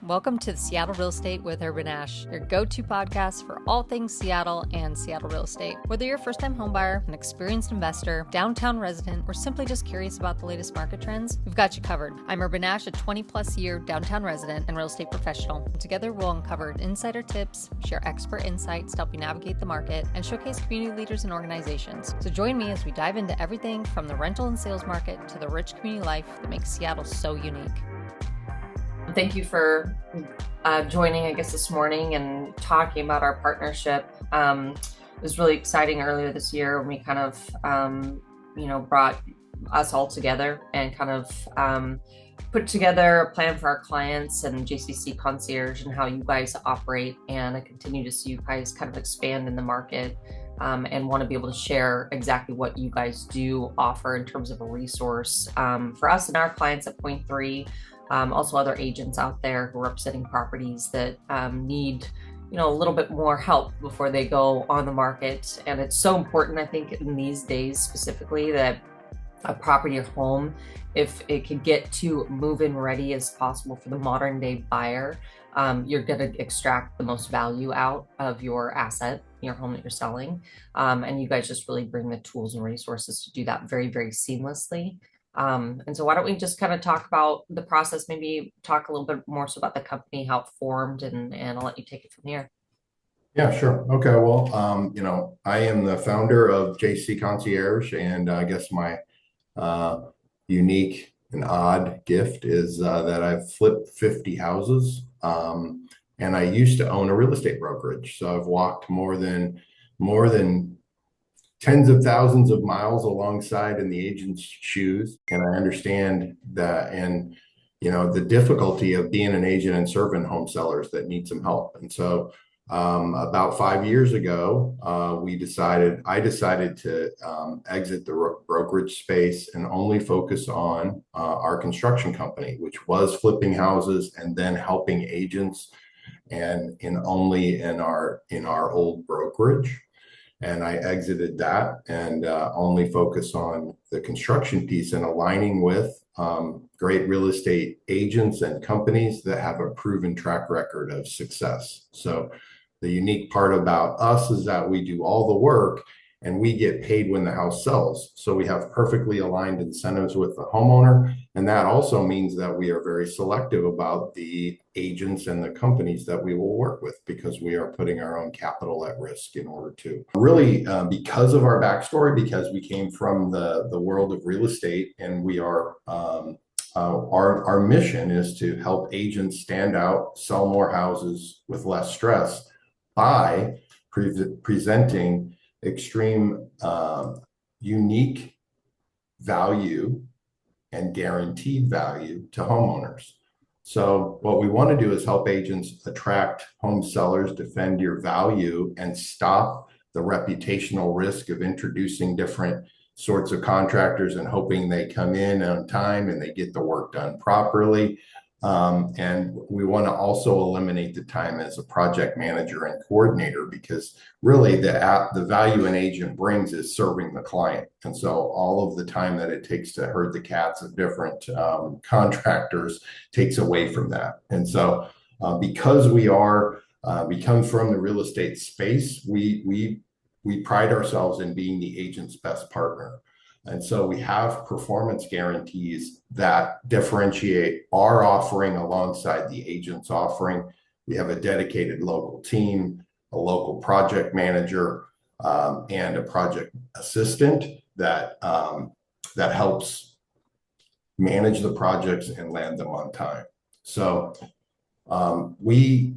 Welcome to the Seattle Real Estate with Urban Ash, your go-to podcast for all things Seattle and Seattle real estate. Whether you're a first-time homebuyer, an experienced investor, downtown resident, or simply just curious about the latest market trends, we've got you covered. I'm Urban Ash, a 20-plus year downtown resident and real estate professional. Together, we'll uncover insider tips, share expert insights to help you navigate the market, and showcase community leaders and organizations. So join me as we dive into everything from the rental and sales market to the rich community life that makes Seattle so unique. Thank you for joining, I guess, this morning and talking about our partnership. It was really exciting earlier this year when we kind of, brought us all together and kind of put together a plan for our clients and JCC Concierge and how you guys operate. And I continue to see you guys kind of expand in the market and want to be able to share exactly what you guys do offer in terms of a resource for us and our clients at Pointe3. Also other agents out there who are representing properties that need, a little bit more help before they go on the market. And it's so important, I think, in these days specifically, that a property or home, if it can get to move-in ready as possible for the modern day buyer, you're going to extract the most value out of your asset, your home that you're selling. And you guys just really bring the tools and resources to do that very, very seamlessly. And so why don't we just kind of talk about the process, maybe talk a little bit more so about the company, how it formed, and I'll let you take it from here. Yeah, sure. Okay. Well, I am the founder of JCC Concierge, and I guess my unique and odd gift is that I've flipped 50 houses. And I used to own a real estate brokerage. So I've walked more than tens of thousands of miles alongside in the agent's shoes. And I understand that, and, the difficulty of being an agent and serving home sellers that need some help. And so about 5 years ago, I decided to exit the brokerage space and only focus on our construction company, which was flipping houses and then helping agents and only in our old brokerage. And I exited that and only focus on the construction piece and aligning with great real estate agents and companies that have a proven track record of success. So the unique part about us is that we do all the work and we get paid when the house sells. So we have perfectly aligned incentives with the homeowner. And that also means that we are very selective about the agents and the companies that we will work with, because we are putting our own capital at risk in order to really, because of our backstory, because we came from the world of real estate, and we are, our mission is to help agents stand out, sell more houses with less stress by presenting extreme unique value and guaranteed value to homeowners. So what we want to do is help agents attract home sellers, defend your value, and stop the reputational risk of introducing different sorts of contractors and hoping they come in on time and they get the work done properly. And we want to also eliminate the time as a project manager and coordinator, because really the value an agent brings is serving the client. And so all of the time that it takes to herd the cats of different contractors takes away from that. And so because we come from the real estate space, we pride ourselves in being the agent's best partner. And so we have performance guarantees that differentiate our offering alongside the agent's offering. We have a dedicated local team, a local project manager, and a project assistant that helps manage the projects and land them on time. So we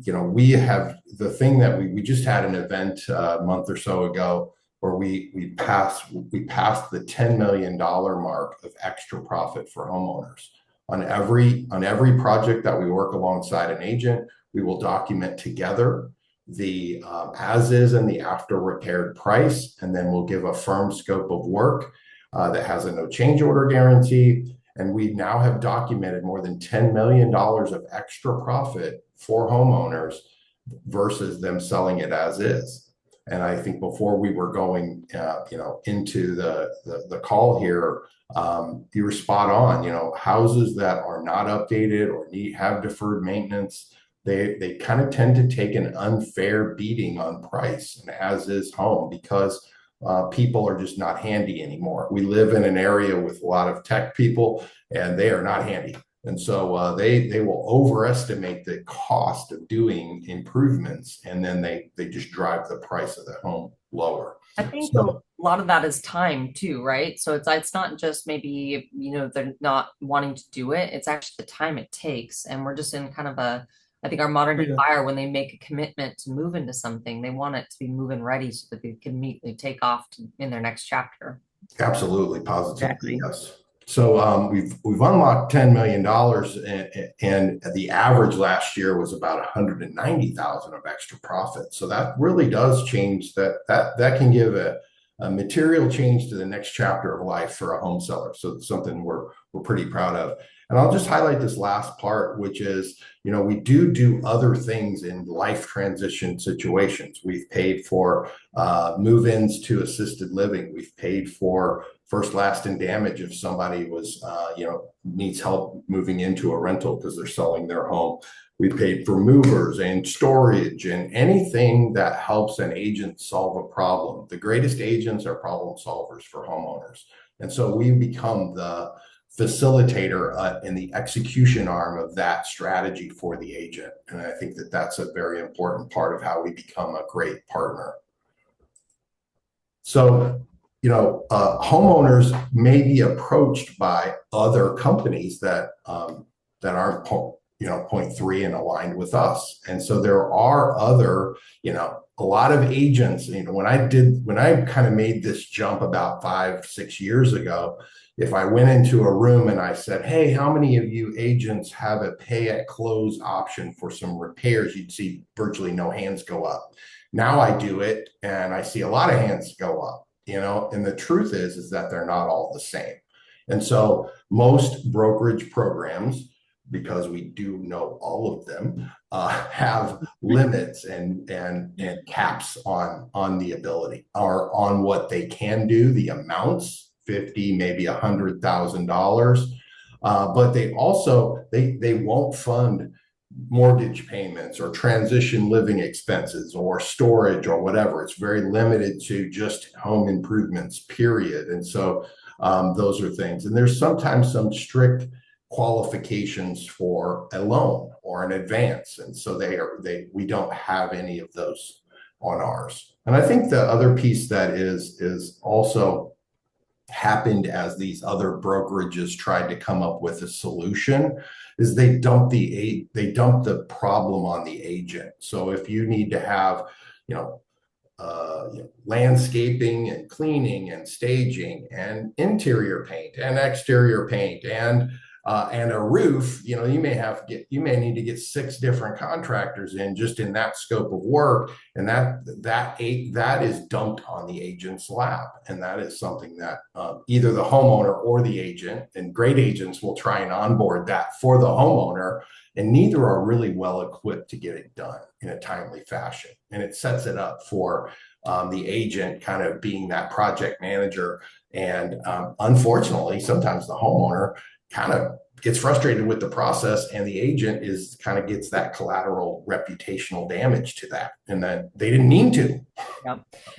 have the thing that we just had an event a month or so ago where we passed the $10 million mark of extra profit for homeowners. On every project that we work alongside an agent, we will document together the as is and the after repaired price, and then we'll give a firm scope of work that has a no change order guarantee. And we now have documented more than $10 million of extra profit for homeowners versus them selling it as is. And I think before we were going, into the call here, you were spot on. Houses that are not updated or have deferred maintenance, they kind of tend to take an unfair beating on price, and as is home, because people are just not handy anymore. We live in an area with a lot of tech people, and they are not handy. And so they will overestimate the cost of doing improvements, and then they just drive the price of the home lower. I think a So lot of that is time too, right? So it's not just maybe, they're not wanting to do it. It's actually the time it takes. And we're just in kind of I think our modern day buyer, when they make a commitment to move into something, they want it to be move-in ready so that they can immediately take off in their next chapter. absolutely, positively, Exactly. yes. So we've unlocked $10 million, and the average last year was about 190,000 of extra profit. So that really does change that can give a material change to the next chapter of life for a home seller. So it's something we're pretty proud of. And I'll just highlight this last part, which is, we do other things in life transition situations. We've paid for move-ins to assisted living. We've paid for first, last, and damage if somebody was, needs help moving into a rental because they're selling their home. We paid for movers and storage and anything that helps an agent solve a problem. The greatest agents are problem solvers for homeowners. And so we become the facilitator in the execution arm of that strategy for the agent. And I think that that's a very important part of how we become a great partner. So, homeowners may be approached by other companies that aren't Pointe3 and aligned with us. And so there are other, a lot of agents, when I kind of made this jump about 5-6 years ago, if I went into a room and I said, hey, how many of you agents have a pay at close option for some repairs? You'd see virtually no hands go up. Now I do it and I see a lot of hands go up, and the truth is that they're not all the same. And so most brokerage programs, because we do know all of them, have limits and caps on the ability or on what they can do, the amounts, $50,000, maybe $100,000. But they also, they won't fund mortgage payments or transition living expenses or storage or whatever. It's very limited to just home improvements, period. And so those are things. And there's sometimes some strict qualifications for a loan or an advance. And so we don't have any of those on ours. And I think the other piece that is also happened as these other brokerages tried to come up with a solution is they dump the problem on the agent. So if you need to have, landscaping and cleaning and staging and interior paint and exterior paint and a roof, you may need to get 6 different contractors in just in that scope of work, and that is dumped on the agent's lap, and that is something that either the homeowner or the agent, and great agents will try and onboard that for the homeowner, and neither are really well equipped to get it done in a timely fashion, and it sets it up for the agent kind of being that project manager, and unfortunately, sometimes the homeowner kind of gets frustrated with the process, and the agent gets that collateral reputational damage to that, and that they didn't mean to.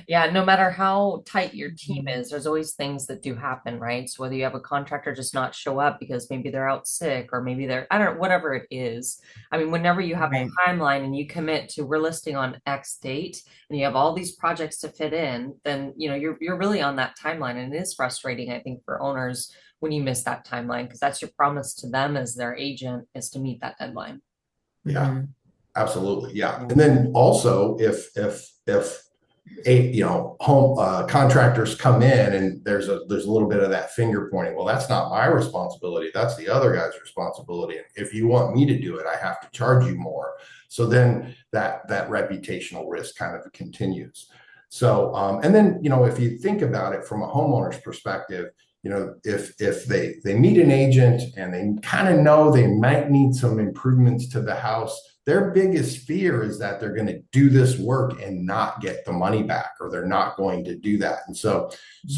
Yeah. No matter how tight your team is, there's always things that do happen, right? So whether you have a contractor just not show up because maybe they're out sick, or maybe I don't know, whatever it is. I mean, whenever you have a timeline and you commit to we're listing on X date and you have all these projects to fit in, then, you're really on that timeline. And it is frustrating, I think, for owners when you miss that timeline, because that's your promise to them as their agent, is to meet that deadline. Yeah, absolutely. Yeah. And then also if home contractors come in and there's a little bit of that finger pointing, well, that's not my responsibility, that's the other guy's responsibility. And if you want me to do it, I have to charge you more. So then that reputational risk kind of continues. So and then if you think about it from a homeowner's perspective, if they meet an agent and they kind of know they might need some improvements to the house, their biggest fear is that they're going to do this work and not get the money back, or they're not going to do that. And so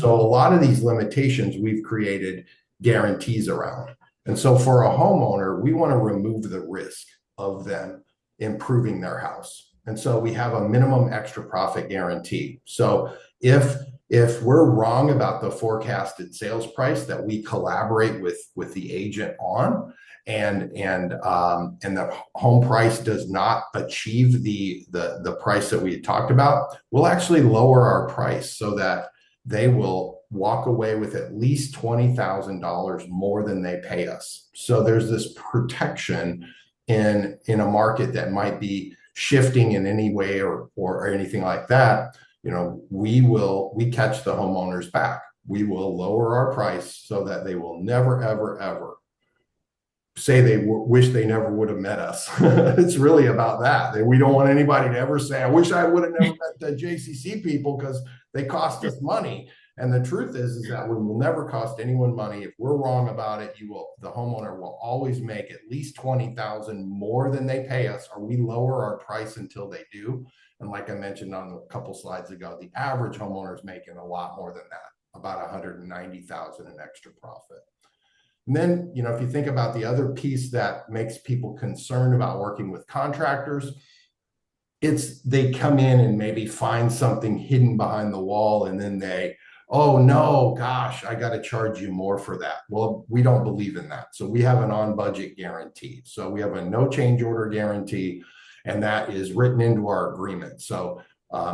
a lot of these limitations we've created guarantees around. And so for a homeowner, we want to remove the risk of them improving their house. And so we have a minimum extra profit guarantee. So if we're wrong about the forecasted sales price, that we collaborate with the agent on, and the home price does not achieve the price that we had talked about, we'll actually lower our price so that they will walk away with at least $20,000 more than they pay us. So there's this protection in a market that might be shifting in any way or anything like that. You know, we catch the homeowners back. We will lower our price so that they will never, ever, ever say they wish they never would have met us. It's really about that. We don't want anybody to ever say, I wish I would have never met the JCC people because they cost us money. And the truth is that we will never cost anyone money. If we're wrong about it, the homeowner will always make at least $20,000 more than they pay us, or we lower our price until they do. And like I mentioned on a couple slides ago, the average homeowner is making a lot more than that, about $190,000 in extra profit. And then, you know, if you think about the other piece that makes people concerned about working with contractors, it's they come in and maybe find something hidden behind the wall, and then oh no, gosh, I got to charge you more for that. Well, we don't believe in that. So we have an on-budget guarantee. So we have a no change order guarantee, and that is written into our agreement. So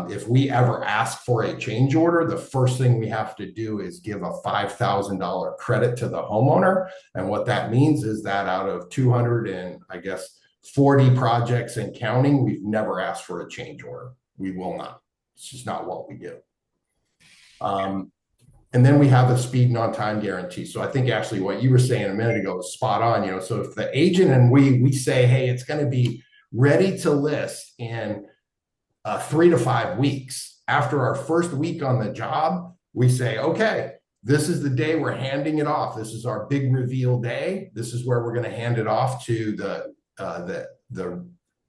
if we ever ask for a change order, the first thing we have to do is give a $5,000 credit to the homeowner. And what that means is that out of 240 projects and counting, we've never asked for a change order. We will not. It's just not what we do. And then we have a speed and on time guarantee. So I think actually what you were saying a minute ago was spot on. You know, so if the agent and we say, hey, it's going to be ready to list in 3 to 5 weeks. After our first week on the job, we say, okay, this is the day we're handing it off. This is our big reveal day. This is where we're going to hand it off to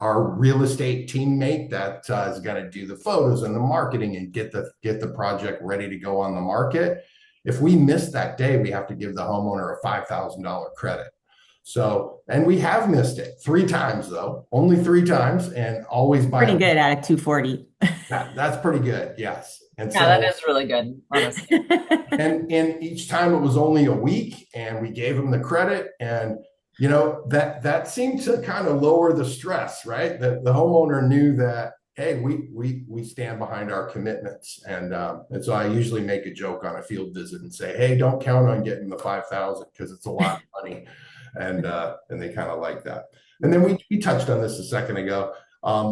our real estate teammate that is going to do the photos and the marketing and get the project ready to go on the market. If we miss that day, we have to give the homeowner a $5,000 credit. So, and we have missed it 3 times though, only 3 times, and always by pretty good out of 240. That's pretty good. Yes. And yeah, so, that is really good, honestly. and each time it was only a week, and we gave them the credit, and you know, that seemed to kind of lower the stress, right? That the homeowner knew that, hey, we stand behind our commitments. And so I usually make a joke on a field visit and say, hey, don't count on getting the 5,000 because it's a lot of money. And they kind of like that. And then we touched on this a second ago.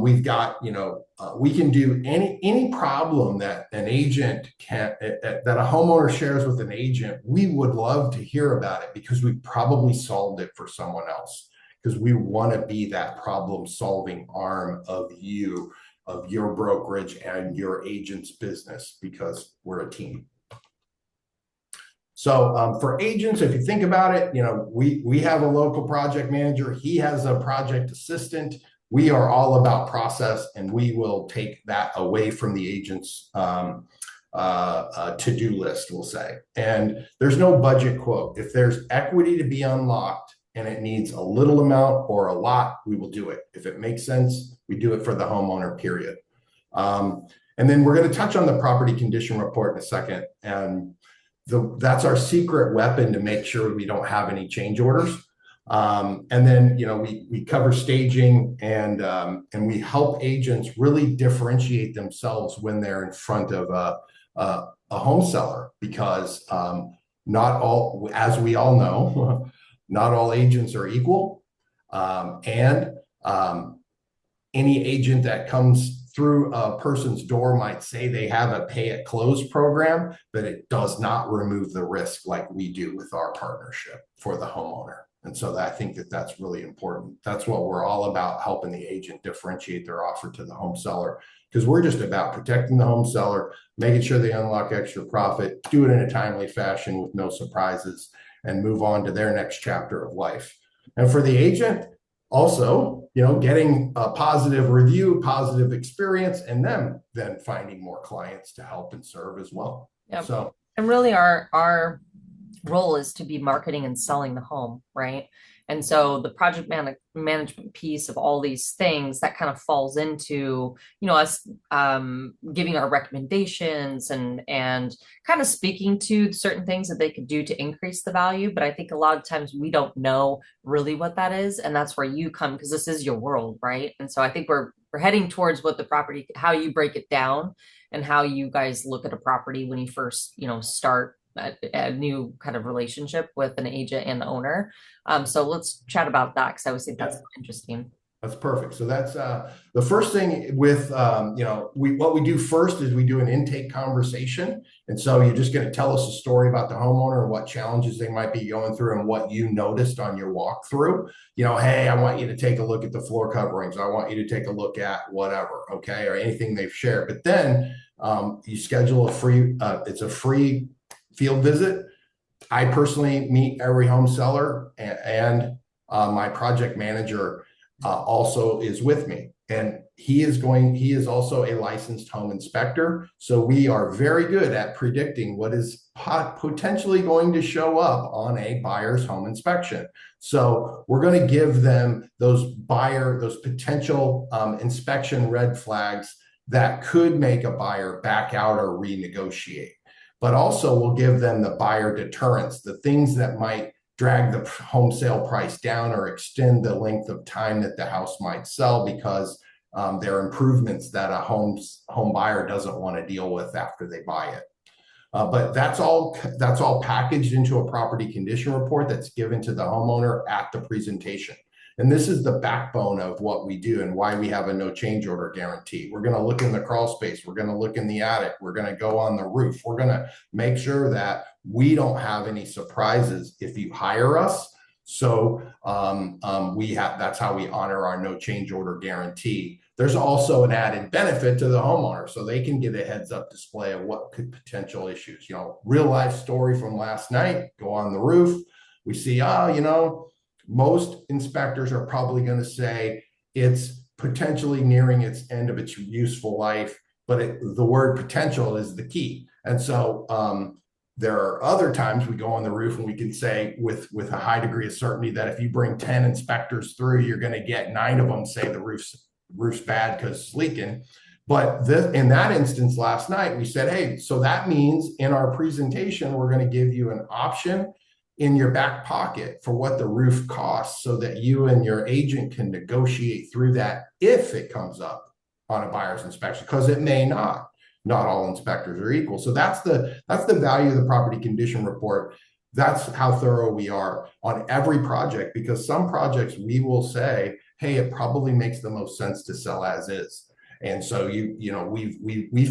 We've got, you know, we can do any problem that an agent that a homeowner shares with an agent. We would love to hear about it because we probably solved it for someone else, because we want to be that problem solving arm of your brokerage and your agent's business, because we're a team. So for agents, if you think about it, you know, we have a local project manager. He has a project assistant. We are all about process, and we will take that away from the agent's to-do list, we'll say. And there's no budget quote. If there's equity to be unlocked and it needs a little amount or a lot, we will do it. If it makes sense, we do it for the homeowner, period. And then we're going to touch on the property condition report in a second. And that's our secret weapon to make sure we don't have any change orders. And then, you know, we cover staging, and we help agents really differentiate themselves when they're in front of a home seller, because not all, as we all know, not all agents are equal. And any agent that comes through a person's door might say they have a pay at close program, but it does not remove the risk like we do with our partnership for the homeowner. And so I think that's really important. That's what we're all about, helping the agent differentiate their offer to the home seller, because we're just about protecting the home seller, making sure they unlock extra profit, do it in a timely fashion with no surprises, and move on to their next chapter of life. And for the agent, also, you know, getting a positive review, positive experience, and then finding more clients to help and serve as well. Yep. So, and really our role is to be marketing and selling the home, right? And so the management piece of all these things that kind of falls into, us giving our recommendations and kind of speaking to certain things that they could do to increase the value. But I think a lot of times we don't know really what that is. And that's where you come, because this is your world, right? And so I think we're heading towards what the property, how you break it down and how you guys look at a property when you first, start a new kind of relationship with an agent and the owner. So let's chat about that, because I always think that's interesting. That's perfect. So that's the first thing with, what we do first is we do an intake conversation. And so you're just going to tell us a story about the homeowner and what challenges they might be going through and what you noticed on your walkthrough. Hey, I want you to take a look at the floor coverings. I want you to take a look at whatever, okay, or anything they've shared. But then you schedule it's a free field visit. I personally meet every home seller, and my project manager also is with me, and he is also a licensed home inspector. So we are very good at predicting what is potentially going to show up on a buyer's home inspection. So we're going to give them those potential inspection red flags that could make a buyer back out or renegotiate. But also we'll give them the buyer deterrents, the things that might drag the home sale price down or extend the length of time that the house might sell, because there are improvements that a home buyer doesn't want to deal with after they buy it. But that's all packaged into a property condition report that's given to the homeowner at the presentation. And this is the backbone of what we do and why we have a no change order guarantee. We're going to look in the crawl space. We're going to look in the attic. We're going to go on the roof. We're going to make sure that we don't have any surprises if you hire us. So that's how we honor our no change order guarantee. There's also an added benefit to the homeowner, so they can get a heads up display of what could potential issues. Real life story from last night. Go on the roof. We see, most inspectors are probably going to say it's potentially nearing its end of its useful life, but the word potential is the key. And so there are other times we go on the roof and we can say with a high degree of certainty that if you bring 10 inspectors through, you're going to get 9 of them say the roof's bad because it's leaking. But in that instance last night, we said, hey, so that means in our presentation, we're going to give you an option in your back pocket for what the roof costs, so that you and your agent can negotiate through that if it comes up on a buyer's inspection, because it may not. Not all inspectors are equal. So that's the value of the property condition report. That's how thorough we are on every project, because some projects we will say, hey, it probably makes the most sense to sell as is. And so we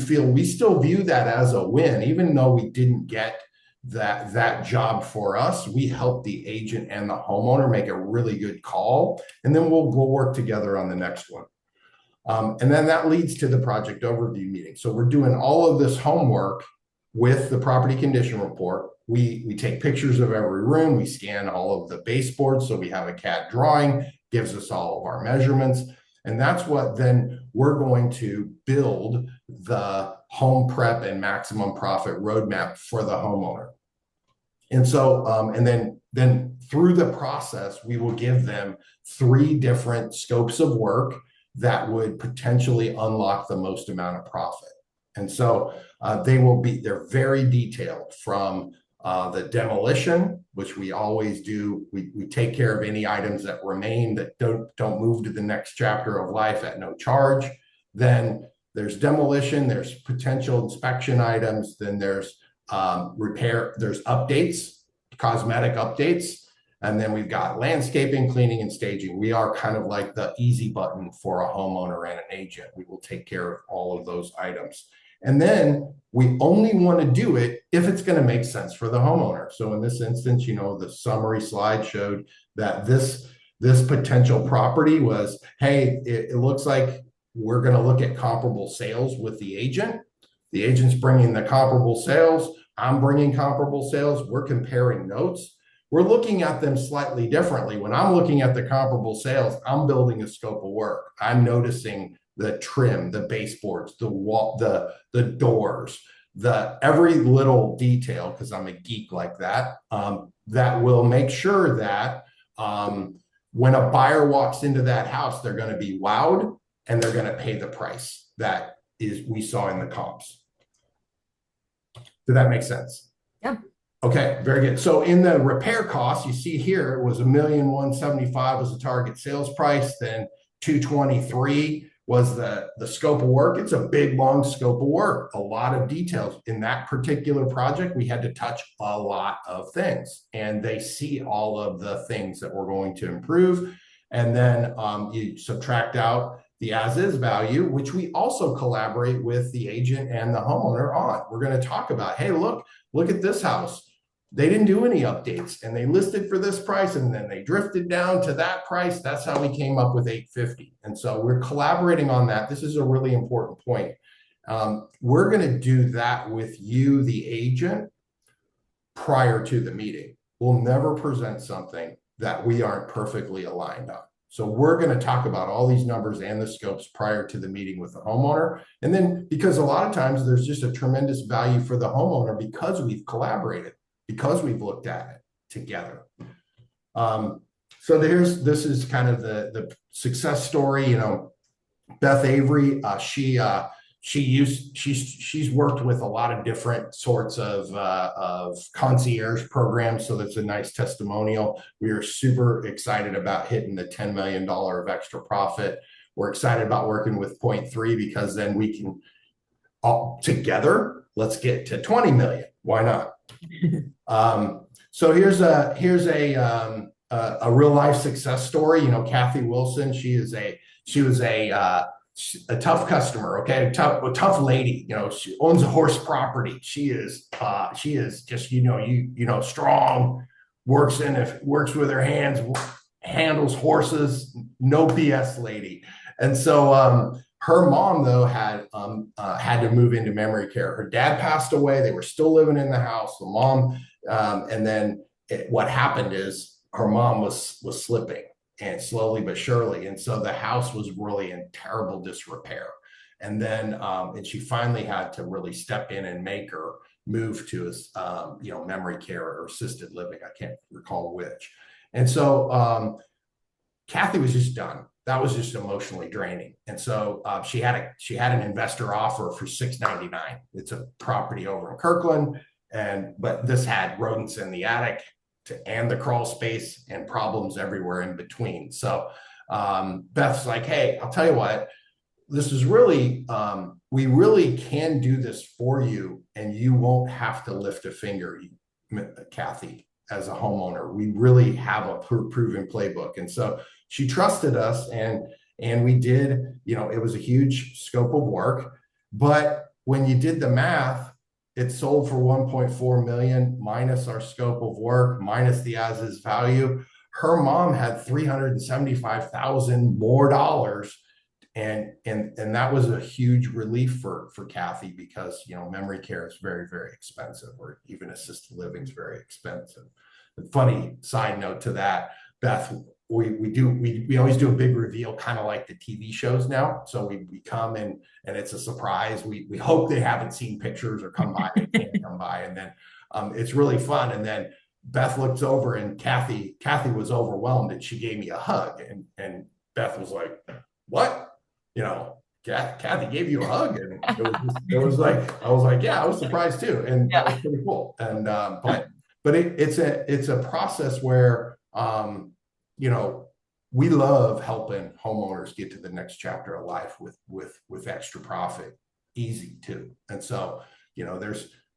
still view that as a win, even though we didn't get that job for us. We help the agent and the homeowner make a really good call, and then we'll work together on the next one. And then that leads to the project overview meeting. So we're doing all of this homework with the property condition report. We take pictures of every room. We scan all of the baseboards, so we have a CAD drawing, gives us all of our measurements. And that's what then we're going to build the home prep and maximum profit roadmap for the homeowner. And so, and then through the process, we will give them 3 different scopes of work that would potentially unlock the most amount of profit. And so they're very detailed, from the demolition, which we always do. We take care of any items that remain that don't move to the next chapter of life at no charge. Then there's demolition, there's potential inspection items, then there's repair, there's updates, cosmetic updates, and then we've got landscaping, cleaning, and staging. We are kind of like the easy button for a homeowner and an agent. We will take care of all of those items. And then we only want to do it if it's going to make sense for the homeowner. So in this instance, the summary slide showed that this potential property was, hey, it looks like we're going to look at comparable sales with the agent. The agent's bringing the comparable sales. I'm bringing comparable sales. We're comparing notes. We're looking at them slightly differently. When I'm looking at the comparable sales, I'm building a scope of work. I'm noticing the trim, the baseboards, the wall, the doors, every little detail, because I'm a geek like that, that will make sure that When a buyer walks into that house, they're going to be wowed and they're going to pay the price that is we saw in the comps. Did that make sense? Yeah. Okay, very good. So in the repair costs, you see here, it was $1,175,000 was the target sales price. Then 223 was the scope of work. It's a big, long scope of work, a lot of details. In that particular project, we had to touch a lot of things, and they see all of the things that we're going to improve. And then you subtract out the as-is value, which we also collaborate with the agent and the homeowner on. We're going to talk about, hey, look at this house. They didn't do any updates and they listed for this price and then they drifted down to that price. That's how we came up with 850. And so we're collaborating on that. This is a really important point. We're going to do that with you, the agent, prior to the meeting. We'll never present something that we aren't perfectly aligned on. So we're going to talk about all these numbers and the scopes prior to the meeting with the homeowner. And then because a lot of times there's just a tremendous value for the homeowner because we've collaborated, because we've looked at it together. So this is kind of the success story. You know, Beth Avery, she's worked with a lot of different sorts of concierge programs. So that's a nice testimonial. We are super excited about hitting the $10 million of extra profit. We're excited about working with Pointe3 because then we can all together, let's get to 20 million. Why not? So here's a real life success story. You know, Kathy Wilson, she was a tough customer. Okay. A tough lady, you know, she owns a horse property. She is just, you know, strong, works with her hands, handles horses, no BS lady. And so, her mom though had to move into memory care. Her dad passed away. They were still living in the house. The mom, and then what happened is her mom was slipping, and slowly but surely. And so the house was really in terrible disrepair. And then, and she finally had to really step in and make her move to, you know, memory care or assisted living. I can't recall which. And so Kathy was just done. That was just emotionally draining. And so she had an investor offer for $699. It's a property over in Kirkland. But this had rodents in the attic and the crawl space and problems everywhere in between. So Beth's like, hey, I'll tell you what, this is really, we really can do this for you and you won't have to lift a finger, Kathy, as a homeowner. We really have a proven playbook. And so she trusted us and we did, you know, it was a huge scope of work, but when you did the math, it sold for 1.4 million minus our scope of work, minus the as-is value. Her mom had $375,000 more dollars. And that was a huge relief for Kathy because, you know, memory care is very, very expensive, or even assisted living is very expensive. The funny side note to that, Beth, we always do a big reveal, kind of like the TV shows now. So we come and it's a surprise. We hope they haven't seen pictures or come by, they can't come by. And then it's really fun. And then Beth looks over and Kathy was overwhelmed and she gave me a hug. And Beth was like, what? You know, Kathy gave you a hug. And it was like, I was like, yeah, I was surprised too. And that was pretty cool. And but it's a process where you know, we love helping homeowners get to the next chapter of life with extra profit, easy too. And so, you know,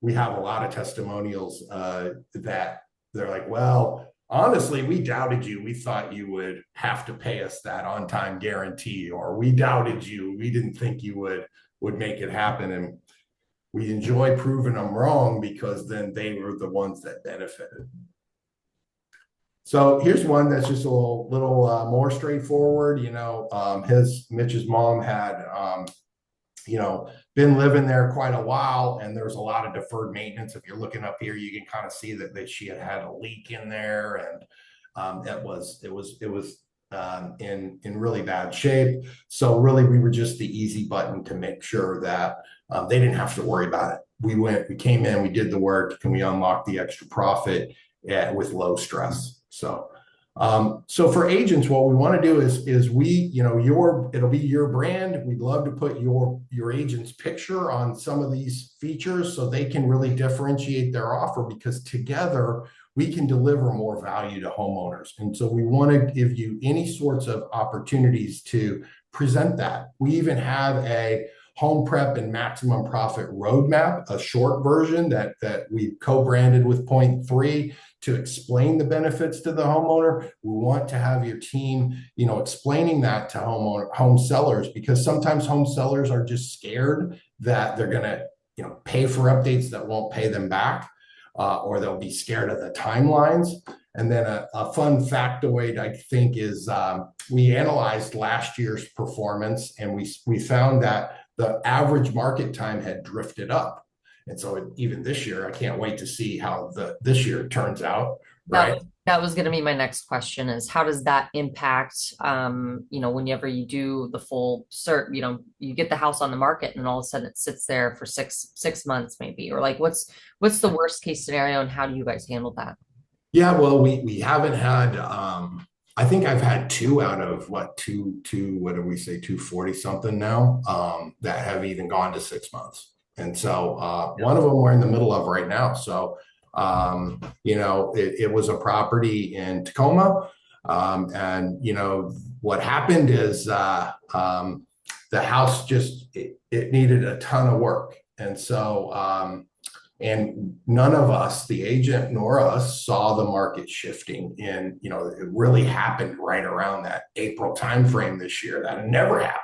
we have a lot of testimonials that they're like, well, honestly, we doubted you. We thought you would have to pay us that on-time guarantee, or we doubted you. We didn't think you would make it happen. And we enjoy proving them wrong because then they were the ones that benefited. So here's one that's just a little more straightforward. You know, Mitch's mom had, you know, been living there quite a while, and there's a lot of deferred maintenance. If you're looking up here, you can kind of see that she had a leak in there, and it was in really bad shape. So really, we were just the easy button to make sure that they didn't have to worry about it. We came in, we did the work, and we unlocked the extra profit with low stress. So So for agents, what we want to do is it'll be your brand. We'd love to put your agent's picture on some of these features so they can really differentiate their offer, because together we can deliver more value to homeowners. And so we want to give you any sorts of opportunities to present that. We even have a home prep and maximum profit roadmap, a short version that we co-branded with Pointe3 to explain the benefits to the homeowner. We want to have your team, explaining that to home sellers, because sometimes home sellers are just scared that they're going to, pay for updates that won't pay them back, or they'll be scared of the timelines. And then a fun factoid, I think, is we analyzed last year's performance, and we found that the average market time had drifted up. And so even this year, I can't wait to see how this year turns out. Right. That was going to be my next question, is how does that impact, whenever you do the full cert, you get the house on the market and all of a sudden it sits there for six months maybe, or like what's the worst case scenario and how do you guys handle that? Yeah, well, we haven't had, I think I've had two out of what do we say, 240 something now, that have even gone to 6 months. And so one of them we're in the middle of right now. So, it was a property in Tacoma. And, what happened is the house it needed a ton of work. And so, and none of us, the agent nor us, saw the market shifting. And it really happened right around that April timeframe this year. That had never happened.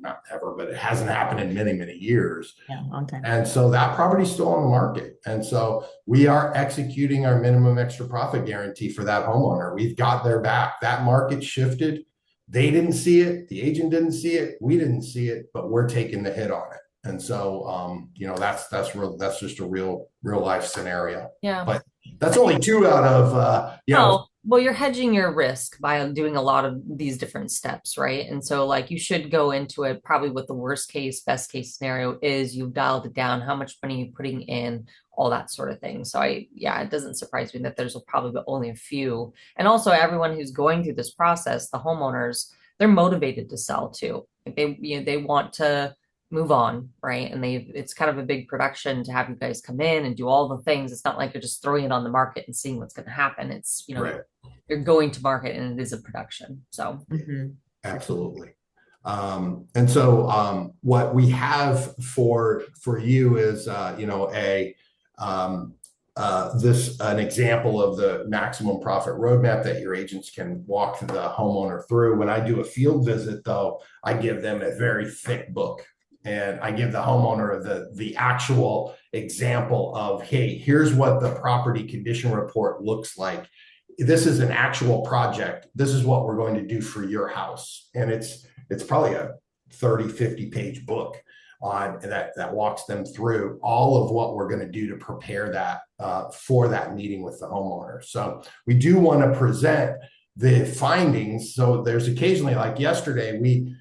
Not ever, but it hasn't happened in many, many years. Yeah, long time. And so that property's still on the market. And so we are executing our minimum extra profit guarantee for that homeowner. We've got their back. That market shifted. They didn't see it. The agent didn't see it. We didn't see it, but we're taking the hit on it. And so, that's real. That's just a real life scenario. Yeah. But that's only two out of, Well, you're hedging your risk by doing a lot of these different steps, right? And so like you should go into it probably with the worst case, best case scenario is you've dialed it down, how much money you're putting in, all that sort of thing. So it doesn't surprise me that there's probably only a few. And also everyone who's going through this process, the homeowners, they're motivated to sell too. Like they want to move on, right? And it's kind of a big production to have you guys come in and do all the things. It's not like you're just throwing it on the market and seeing what's going to happen. It's, right. You're going to market and it is a production. So Absolutely. And so what we have for you is, an example of the maximum profit roadmap that your agents can walk the homeowner through. When I do a field visit, though, I give them a very thick book. And I give the homeowner the actual example of, hey, here's what the property condition report looks like. This is an actual project. This is what we're going to do for your house. And it's probably a 50 page book on that walks them through all of what we're going to do to prepare that for that meeting with the homeowner. So we do want to present the findings. So there's occasionally, like yesterday, we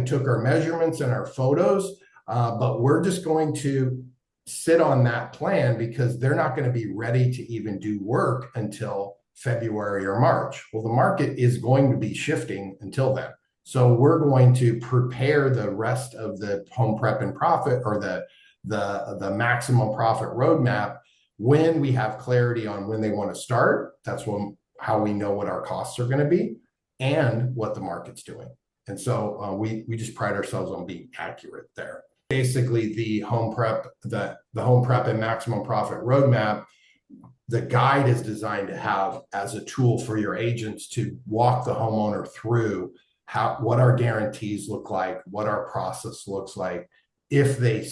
took our measurements and our photos, but we're just going to sit on that plan because they're not going to be ready to even do work until February or March. Well, the market is going to be shifting until then. So we're going to prepare the rest of the home prep and profit, or the maximum profit roadmap, when we have clarity on when they want to start. That's how we know what our costs are going to be and what the market's doing. And so we just pride ourselves on being accurate there. Basically, the home prep and maximum profit roadmap, the guide is designed to have as a tool for your agents to walk the homeowner through what our guarantees look like, what our process looks like, if they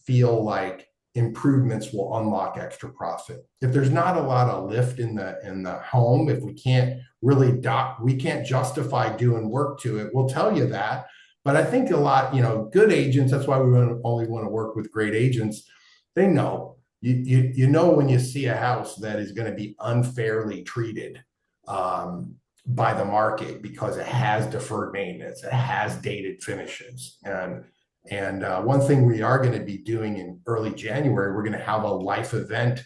feel like improvements will unlock extra profit. If there's not a lot of lift in the home, if we can't we can't justify doing work to it, we'll tell you that. But I think a lot, good agents, that's why we only want to work with great agents. They know, you know, when you see a house that is going to be unfairly treated by the market because it has deferred maintenance, it has dated finishes. And one thing we are going to be doing in early January, we're going to have a life event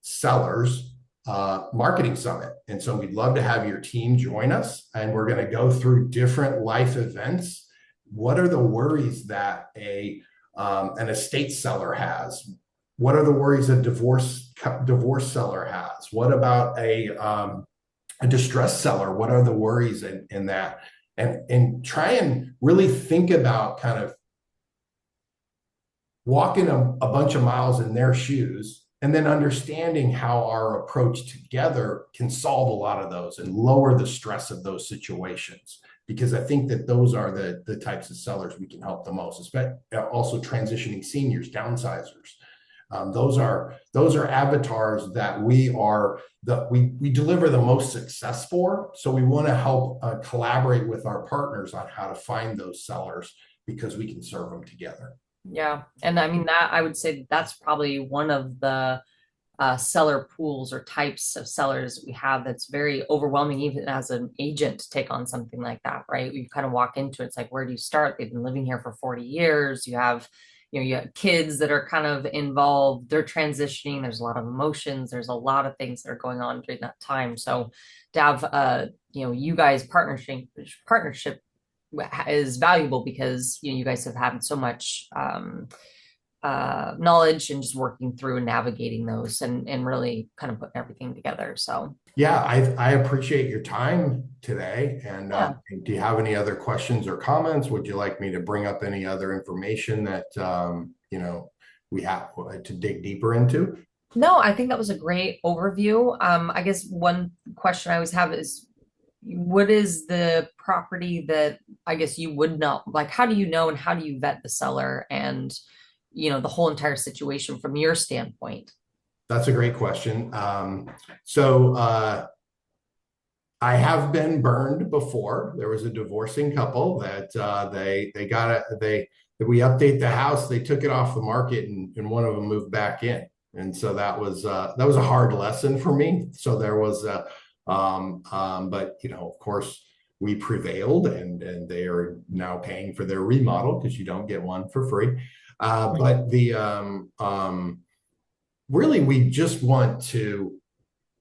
sellers marketing summit. And so we'd love to have your team join us. And we're going to go through different life events. What are the worries that an estate seller has? What are the worries a divorce seller has? What about a distressed seller? What are the worries in that? And try and really think about kind of walking a bunch of miles in their shoes, and then understanding how our approach together can solve a lot of those and lower the stress of those situations. Because I think that those are the types of sellers we can help the most, especially also transitioning seniors, downsizers. Those are avatars that we deliver the most success for. So we want to help collaborate with our partners on how to find those sellers, because we can serve them together. Yeah. And I mean, that I would say that's probably one of the seller pools or types of sellers we have that's very overwhelming, even as an agent, to take on something like that, right? You kind of walk into it, it's like, where do you start? They've been living here for 40 years. You have kids that are kind of involved, they're transitioning, there's a lot of emotions, there's a lot of things that are going on during that time. So to have you guys partnership is valuable, because you guys have had so much knowledge and just working through and navigating those and really kind of putting everything together. So yeah, I appreciate your time today. And do you have any other questions or comments? Would you like me to bring up any other information that we have to dig deeper into? No, I think that was a great overview. I guess one question I always have is, what is the property that I guess you would not like? How do you know, and how do you vet the seller and the whole entire situation from your standpoint? That's a great question. So I have been burned before. There was a divorcing couple that we update the house, they took it off the market, and one of them moved back in. And so that was a hard lesson for me. So there was but of course we prevailed, and they are now paying for their remodel, because you don't get one for free. But really, we just want the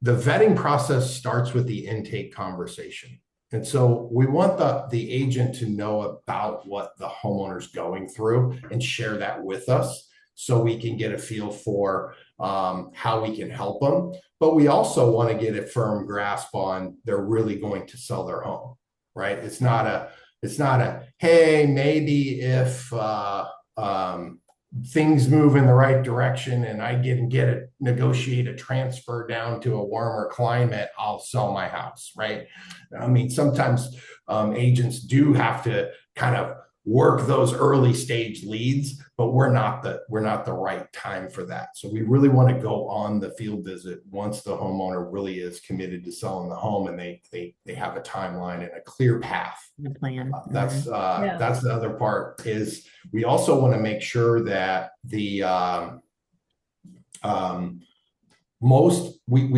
vetting process starts with the intake conversation. And so we want the agent to know about what the homeowner's going through and share that with us, so we can get a feel for how we can help them. But we also want to get a firm grasp on they're really going to sell their home, right? It's not a hey, maybe if things move in the right direction and I negotiate a transfer down to a warmer climate, I'll sell my house, right? I mean, sometimes agents do have to kind of work those early stage leads, but we're not the right time for that. So we really want to go on the field visit once the homeowner really is committed to selling the home, and they have a timeline and a clear path. The plan. That's the other part, is we also want to make sure that we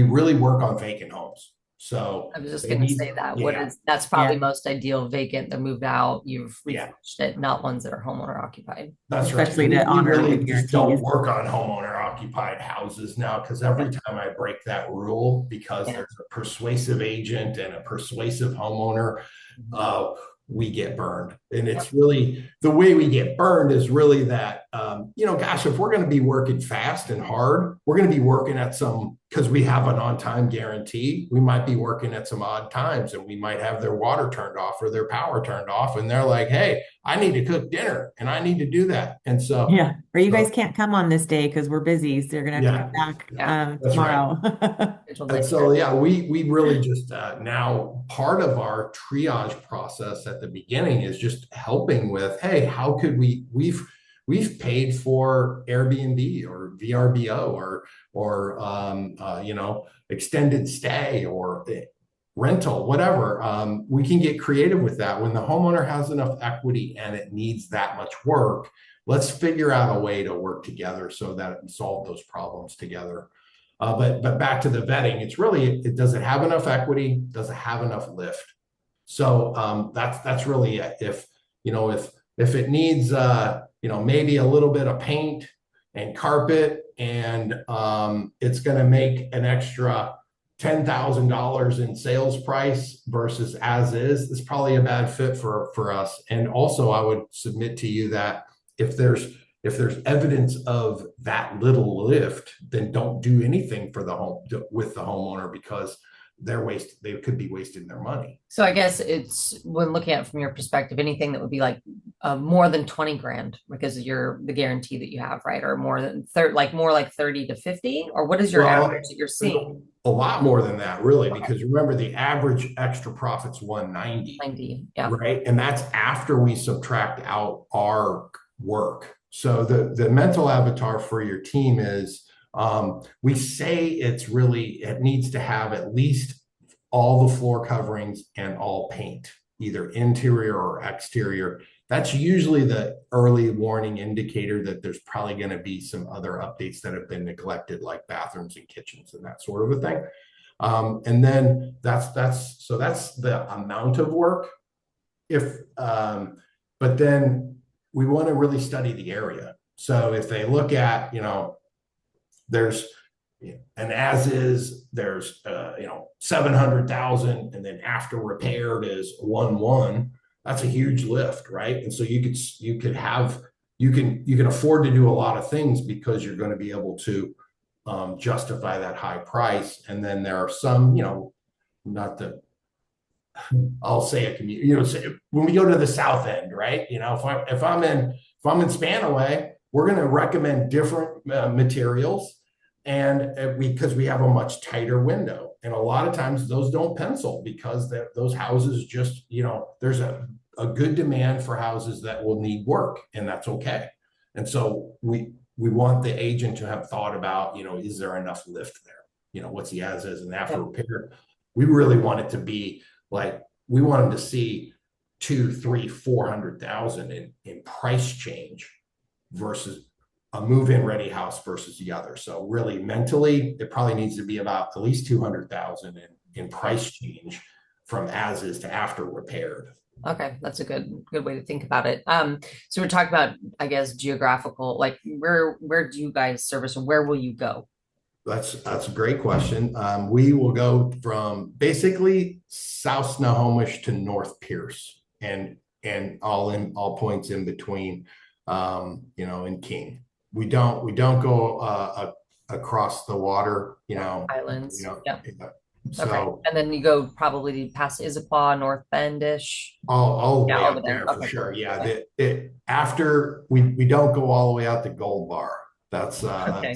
really work on vacant homes. So I was just going to say that that's probably most ideal vacant. They're moved out. You've refreshed it, not ones that are homeowner occupied. That's especially right. to honor the really just don't guarantees. work on homeowner occupied houses now, because every time I break that rule, because there's a persuasive agent and a persuasive homeowner, we get burned. And it's really, the way we get burned is really that, gosh, if we're going to be working fast and hard, we're going to be working at because we have an on-time guarantee, we might be working at some odd times, and we might have their water turned off or their power turned off. And they're like, hey, I need to cook dinner and I need to do that. And so, or you guys can't come on this day because we're busy. So you're going to have to come back tomorrow. Right. And so, we really just now, part of our triage process at the beginning is just helping with, hey, how could we've paid for Airbnb or VRBO or extended stay or rental, whatever. We can get creative with that. When the homeowner has enough equity and it needs that much work, let's figure out a way to work together so that it can solve those problems together. But back to the vetting, it's really, does it have enough equity? Does it have enough lift? So that's really it. If it needs maybe a little bit of paint and carpet, and it's going to make an extra $10,000 in sales price versus as is probably a bad fit for us. And also I would submit to you that if there's evidence of that little lift, then don't do anything for the home with the homeowner, because they could be wasting their money. So I guess it's, when looking at it from your perspective, anything that would be like more than 20 grand because of the guarantee that you have, right? Or more than more like 30 to 50, or what is your average that you're seeing? A lot more than that, really, because remember the average extra profit's 190. 90, yeah. Right. And that's after we subtract out our work. So the mental avatar for your team is, we say it needs to have at least all the floor coverings and all paint, either interior or exterior. That's usually the early warning indicator that there's probably going to be some other updates that have been neglected, like bathrooms and kitchens and that sort of a thing. And then that's the amount of work. But then we want to really study the area. So if they look at, there's an as is, there's 700,000, and then after repaired is 1.1. That's a huge lift, right? And so you can afford to do a lot of things because you're going to be able to justify that high price. And then there are some, I'll say a community, when we go to the south end, right? If I'm in Spanaway, we're going to recommend different materials, and because we have a much tighter window, and a lot of times those don't pencil because those houses just, there's a good demand for houses that will need work, and that's okay. And so we want the agent to have thought about, is there enough lift there? What's the as is and after repair? We really want it to be like, we want them to see 200,000, 300,000, 400,000 in price change versus a move-in ready house versus the other. So really mentally, it probably needs to be about at least 200,000 in price change from as is to after repaired. Okay, that's a good way to think about it. So we're talking about, I guess, geographical, like where do you guys service, and where will you go? That's a great question. We will go from basically South Snohomish to North Pierce, and all points in between, in King. We don't go across the water, islands. Yeah. So, okay. And then you go probably past Issaquah, North Bendish. All the way up there for sure. Yeah. After we don't go all the way out to Gold Bar. That's okay.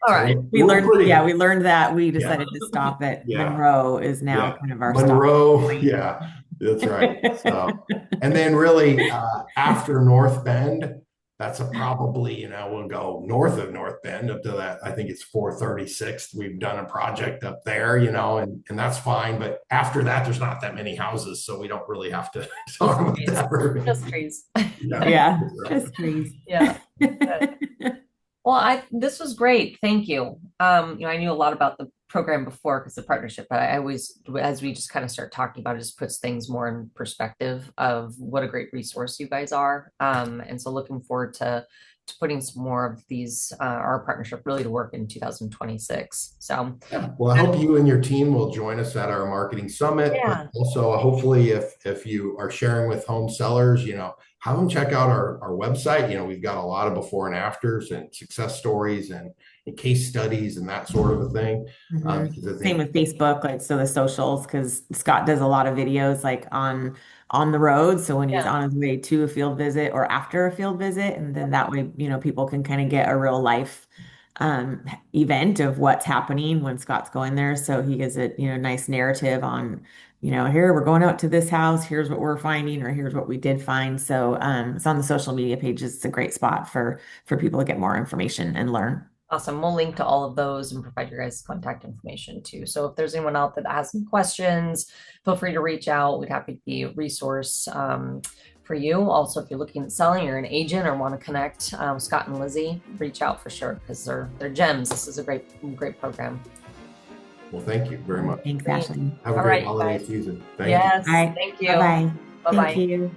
All right. We learned that. We decided to stop at Monroe is now kind of our Monroe. Yeah, that's right. So, and then really after North Bend, that's probably, we'll go north of North Bend up to that. I think it's 436th. We've done a project up there, and that's fine. But after that, there's not that many houses, so we don't really have to talk about that. Just trees. Yeah, just trees. Yeah. Well, this was great. Thank you. I knew a lot about the program before because of the partnership, but I always, as we just kind of start talking about it, just puts things more in perspective of what a great resource you guys are. And so looking forward to putting some more of these, our partnership really to work in 2026. So, well, I hope you and your team will join us at our marketing summit. But also, hopefully, if you are sharing with home sellers, have them check out our website. We've got a lot of before and afters and success stories and case studies and that sort of a thing. Mm-hmm. Same with Facebook, so the socials, because Scott does a lot of videos on the road. So when he's on his way to a field visit or after a field visit, and then that way, people can kind of get a real life event of what's happening when Scott's going there. So he gives it, nice narrative on, here we're going out to this house, here's what we're finding, or here's what we did find. So it's on the social media pages. It's a great spot for people to get more information and learn. Awesome. We'll link to all of those and provide your guys' contact information too. So if there's anyone out that has some questions, feel free to reach out. We'd happy to be a resource for you. Also, if you're looking at selling, you're an agent or want to connect, Scott and Lizzie, reach out for sure, because they're gems. This is a great program. Well, thank you very much. Thanks, Ashley. Have a great holiday season. Thank you. Thank you. Bye-bye. Thank you.